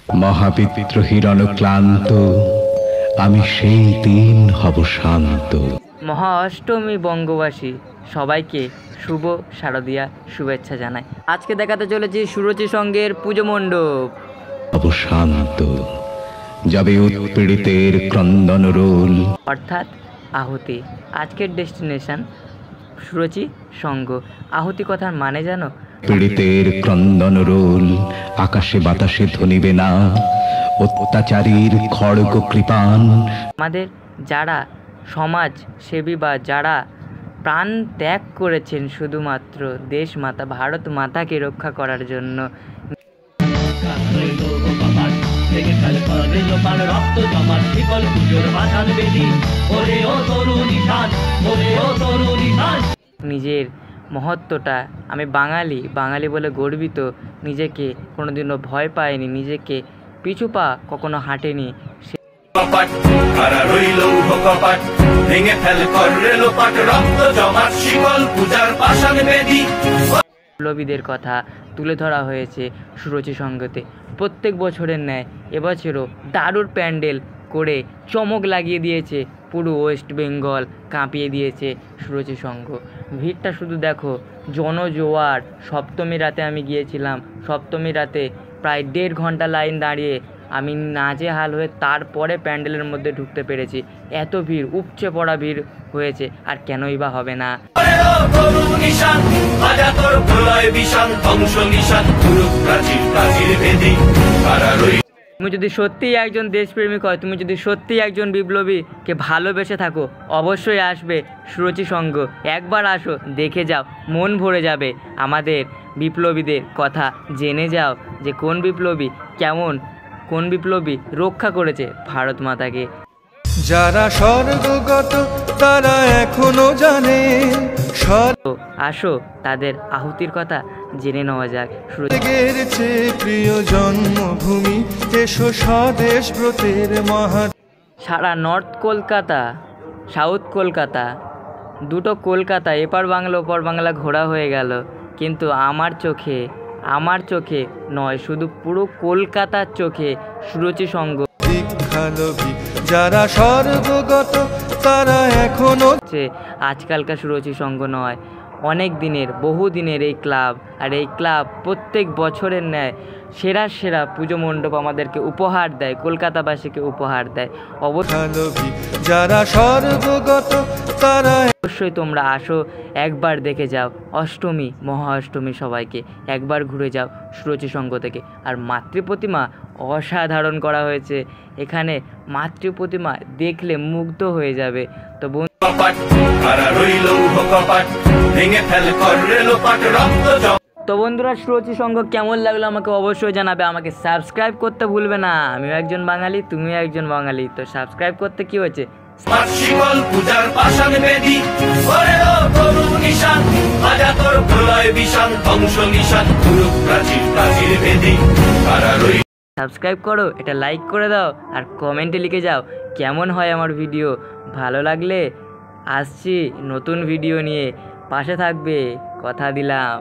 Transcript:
মহাবিদ্রোহীর অনুক্লান্ত আমি সেই দিন হব শান্ত। মহা অষ্টমী বঙ্গবাসী সবাইকে শুভ শারদীয়া শুভেচ্ছা জানাই। আজকে দেখাতে চলেছি সুরুচি সঙ্গের পুজো মণ্ডপ। হব শান্ত যাবে উৎপীড়িতের ক্রন্দন রোল, অর্থাৎ আহুতি। আজকের ডেস্টিনেশন সুরুচি সঙ্গ। আহুতি কথার মানে জানো? পীড়িতের ক্রন্দন রোল আকাশে বাতাসে ধ্বনিবে না, অত্যাচারীর খড়গ কৃপান। আমাদের যারা সমাজ সেবী বা যারা প্রাণ ত্যাগ করেছেন শুধুমাত্র দেশ মাতা ভারত মাতাকে রক্ষা করার জন্য, নিজের মহত্বটা, আমি বাঙালি বলে গর্বিত, নিজেকে কোনোদিনও ভয় পায়নি, নিজেকে পিছু পা কখনো হাঁটেনি। বিপ্লবীদের কথা তুলে ধরা হয়েছে সুরুচি সঙ্গতে। প্রত্যেক বছরের ন্যায় এবছরও দারুণ প্যান্ডেল করে চমক লাগিয়ে দিয়েছে, পুরো ওয়েস্ট বেঙ্গল কাঁপিয়ে দিয়েছে সুরুচি সঙ্গ। ভিড়টা শুধু দেখো, জনজোয়ার। সপ্তমী রাতে আমি গিয়েছিলাম, সপ্তমী রাতে প্রায় 1.5 ঘন্টা লাইন দাঁড়িয়ে আমি নাজেহাল হয়ে তারপরে প্যান্ডেলের মধ্যে ঢুকতে পেরেছি। এত ভিড়, উপচে পড়া ভিড় হয়েছে, আর কেনই বা হবে না। তুমি যদি সত্যিই একজন দেশপ্রেমিক হয়, তুমি যদি সত্যিই একজন বিপ্লবীকে ভালোবেসে থাকো, অবশ্যই আসবে সুরুচি সঙ্গ। একবার আসো, দেখে যাও, মন ভরে যাবে। আমাদের বিপ্লবীদের কথা জেনে যাও যে কোন বিপ্লবী কেমন, কোন বিপ্লবী রক্ষা করেছে ভারত মাতাকে। যারা স্বর্গগত তারা এখনো জানে, আসো তাদের আহুতির কথা জেনে নেওয়া যাক। প্রিয় জন্মভূমি, এসো স্বদেশ ব্রতের মহা। সারা নর্থ কলকাতা, সাউথ কলকাতা, দুটো কলকাতা, এপার বাংলা ওপার বাংলা ঘোরা হয়ে গেল, কিন্তু আমার চোখে নয়, শুধু পুরো কলকাতার চোখে সুরুচি সঙ্গ। যারা স্বর্গগত তারা এখনো, আজকালকার সুরুচি সঙ্গ নয়, অনেক দিনের, বহু দিনের এই ক্লাব। আর এই ক্লাব প্রত্যেক বছরের ন্যায় সেরা পুজো মণ্ডপ আমাদেরকে উপহার দেয়, কলকাতাবাসীকে উপহার দেয়। যারা স্বর্গগত তারা অবশ্যই তোমরা আসো, একবার দেখে যাও। অষ্টমী, মহা অষ্টমী, সবাইকে একবার ঘুরে যাও সুরুচি সঙ্গ থেকে। আর মাতৃ প্রতিমা অসাধারণ করা হয়েছে এখানে, মাতৃ প্রতিমা দেখলে মুগ্ধ হয়ে যাবে। তো বন্ধুরা, সুরুচি সঙ্গ কেমন লাগলো আমাকে অবশ্যই জানাবে। আমাকে সাবস্ক্রাইব করতে ভুলবে না। আমিও একজন বাঙালি, তুমিও একজন বাঙালি, তো সাবস্ক্রাইব করতে কি হয়েছে। পূজার পাশান বেদি করে ও তরু নিশান, বাজা তোর প্রলয় বিশান, ধ্বংস নিশান, পুরুষ প্রাচীর বেদি। সাবস্ক্রাইব করো, এটা লাইক করে দাও, আর কমেন্টে লিখে যাও কেমন হয় আমার ভিডিও। ভালো লাগলে আসছি নতুন ভিডিও নিয়ে, পাশে থাকবে, কথা দিলাম।